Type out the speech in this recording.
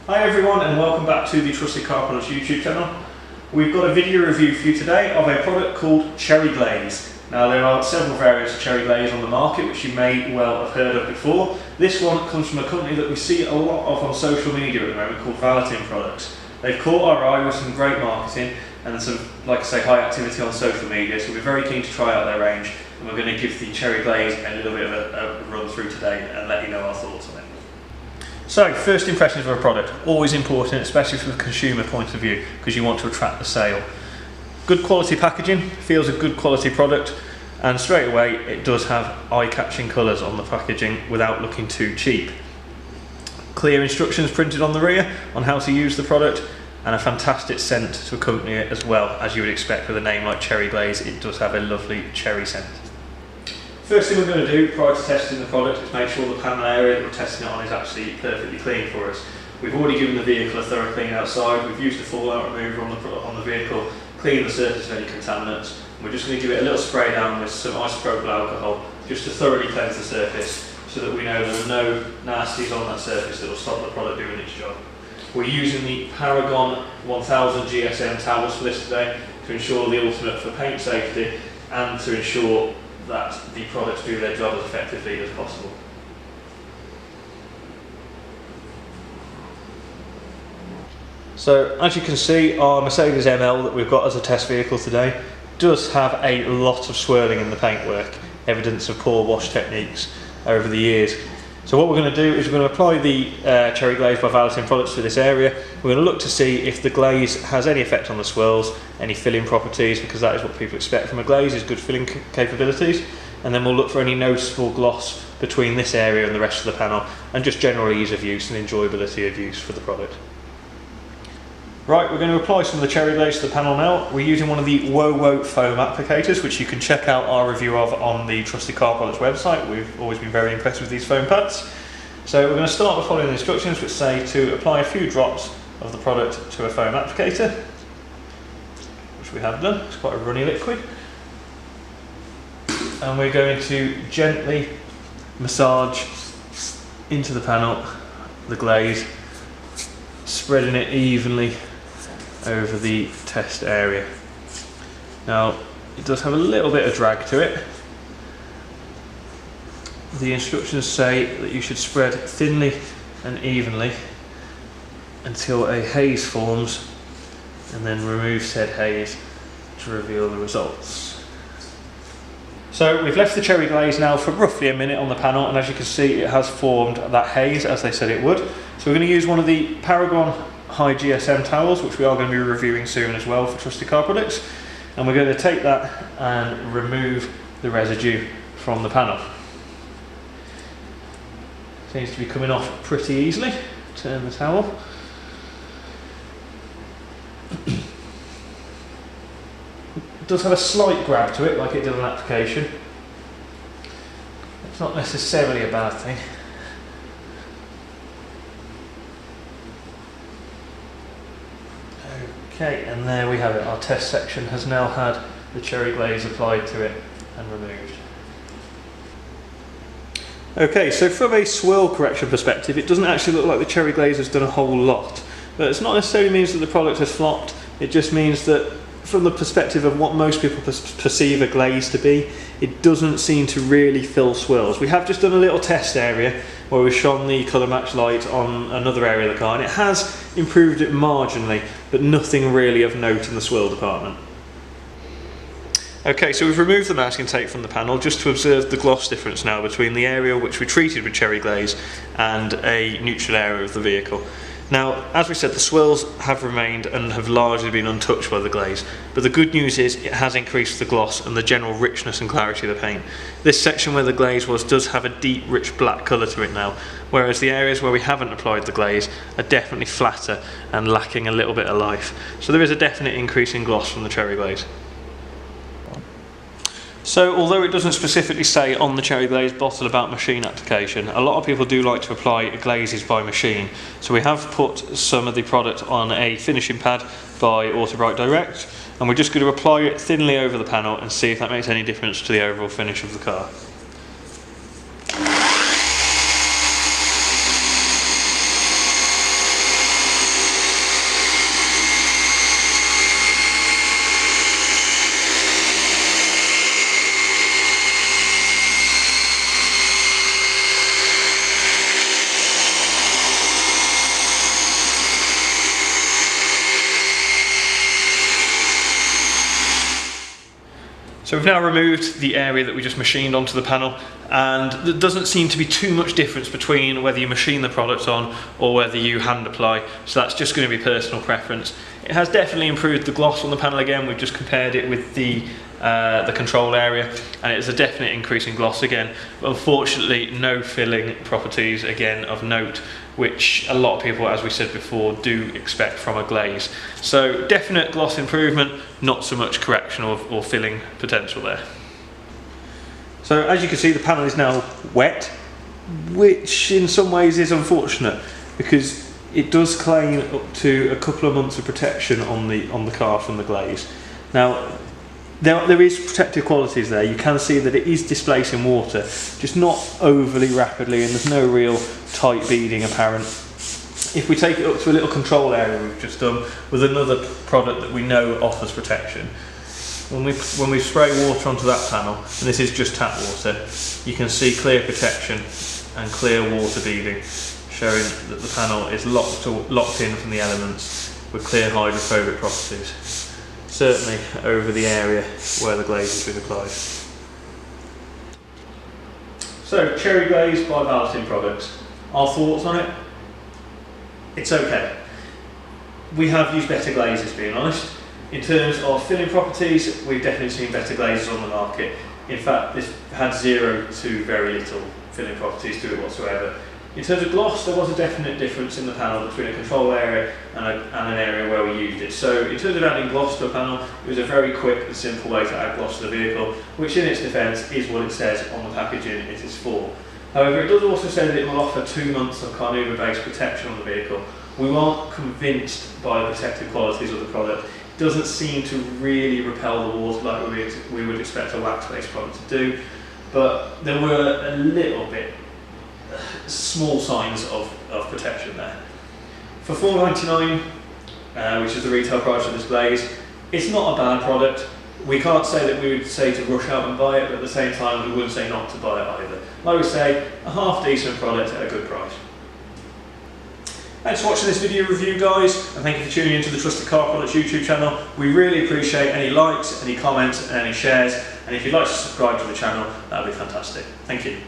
Hi everyone and welcome back to the Trusted Car Products YouTube channel. We've got a video review for you today of a product called Cherry Glaze. Now there are several variants of Cherry Glaze on the market which you may well have heard of before. This one comes from a company that we see a lot of on social media at the moment called Valeting products. They've caught our eye with some great marketing and some, like I say, high activity on social media, so we're very keen to try out their range and we're going to give the Cherry Glaze a little bit of a run through today and let you know our thoughts on it. So, first impressions of a product, always important, especially from a consumer point of view, because you want to attract the sale. Good quality packaging, feels a good quality product, and straight away it does have eye-catching colours on the packaging without looking too cheap. Clear instructions printed on the rear on how to use the product, and a fantastic scent to accompany it as well. As you would expect with a name like Cherry Glaze, it does have a lovely cherry scent. First thing we're going to do prior to testing the product is make sure the panel area that we're testing it on is actually perfectly clean for us. We've already given the vehicle a thorough clean outside, we've used a fallout remover on the vehicle, clean the surface of any contaminants, and we're just going to give it a little spray down with some isopropyl alcohol just to thoroughly cleanse the surface so that we know there are no nasties on that surface that will stop the product doing its job. We're using the Paragon 1000 GSM towels for this today to ensure the ultimate for paint safety and to ensure that the products do their job as effectively as possible. So as you can see, our Mercedes ML that we've got as a test vehicle today does have a lot of swirling in the paintwork, evidence of poor wash techniques over the years. So what we're going to do is we're going to apply the Cherry Glaze by Valeting products to this area. We're going to look to see if the glaze has any effect on the swirls, any filling properties, because that is what people expect from a glaze, is good filling capabilities. And then we'll look for any noticeable gloss between this area and the rest of the panel, and just general ease of use and enjoyability of use for the product. Right, we're going to apply some of the Cherry Glaze to the panel now. We're using one of the WoWo foam applicators, which you can check out our review of on the Trusted Car Products website. We've always been very impressed with these foam pads. So we're going to start by following the instructions which say to apply a few drops of the product to a foam applicator, which we have done. It's quite a runny liquid. And we're going to gently massage into the panel the glaze, spreading it evenly over the test area. Now it does have a little bit of drag to it. The instructions say that you should spread thinly and evenly until a haze forms, and then remove said haze to reveal the results. So we've left the Cherry Glaze now for roughly a minute on the panel, and as you can see it has formed that haze as they said it would. So we're going to use one of the Paragon High GSM towels, which we are going to be reviewing soon as well for Trusted Car Products, and we're going to take that and remove the residue from the panel. Seems to be coming off pretty easily. Turn the towel. It does have a slight grab to it like it did on application. It's not necessarily a bad thing. Okay, and there we have it. Our test section has now had the Cherry Glaze applied to it and removed. Okay, so from a swirl correction perspective, it doesn't actually look like the Cherry Glaze has done a whole lot. But it's not necessarily means that the product has flopped, it just means that from the perspective of what most people perceive a glaze to be, it doesn't seem to really fill swirls. We have just done a little test area where we've shone the colour match light on another area of the car, and it has improved it marginally, but nothing really of note in the swirl department. Okay, so we've removed the masking tape from the panel just to observe the gloss difference now between the area which we treated with Cherry Glaze and a neutral area of the vehicle. Now, as we said, the swirls have remained and have largely been untouched by the glaze, but the good news is it has increased the gloss and the general richness and clarity of the paint. This section where the glaze was does have a deep, rich black colour to it now, whereas the areas where we haven't applied the glaze are definitely flatter and lacking a little bit of life. So there is a definite increase in gloss from the Cherry Glaze. So although it doesn't specifically say on the Cherry Glaze bottle about machine application, a lot of people do like to apply glazes by machine. So we have put some of the product on a finishing pad by Autobrite Direct, and we're just going to apply it thinly over the panel and see if that makes any difference to the overall finish of the car. So we've now removed the area that we just machined onto the panel, and there doesn't seem to be too much difference between whether you machine the product on or whether you hand apply, so that's just going to be personal preference. It has definitely improved the gloss on the panel again. We've just compared it with the control area, and it's a definite increase in gloss again, but unfortunately no filling properties again of note, which a lot of people, as we said before, do expect from a glaze. So definite gloss improvement, not so much correction or filling potential there. So as you can see, the panel is now wet, which in some ways is unfortunate because it does claim up to a couple of months of protection on the car from the glaze. Now there is protective qualities there. You can see that it is displacing water, just not overly rapidly, and there's no real tight beading apparent. If we take it up to a little control area we've just done with another product that we know offers protection, when we spray water onto that panel, and this is just tap water, you can see clear protection and clear water beading, showing that the panel is locked in from the elements with clear hydrophobic properties. Certainly over the area where the glaze has been applied. So, Cherry Glaze by Valeting products. Our thoughts on it? It's okay. We have used better glazes, being honest. In terms of filling properties, we've definitely seen better glazes on the market. In fact, this had 0 to very little filling properties to it whatsoever. In terms of gloss, there was a definite difference in the panel between a control area and an area where we used it. So in terms of adding gloss to a panel, it was a very quick and simple way to add gloss to the vehicle, which in its defence is what it says on the packaging it is for. However, it does also say that it will offer 2 months of Carnauba-based protection on the vehicle. We aren't convinced by the protective qualities of the product. It doesn't seem to really repel the water like we would expect a wax-based product to do, but there were a little bit small signs of protection there. For $4.99, which is the retail price of this glaze, it's not a bad product. We can't say that we would say to rush out and buy it, but at the same time we wouldn't say not to buy it either. Like we say, a half decent product at a good price. Thanks for watching this video review, guys, and thank you for tuning into the Trusted Car Products YouTube channel. We really appreciate any likes, any comments and any shares, and if you'd like to subscribe to the channel, that would be fantastic. Thank you.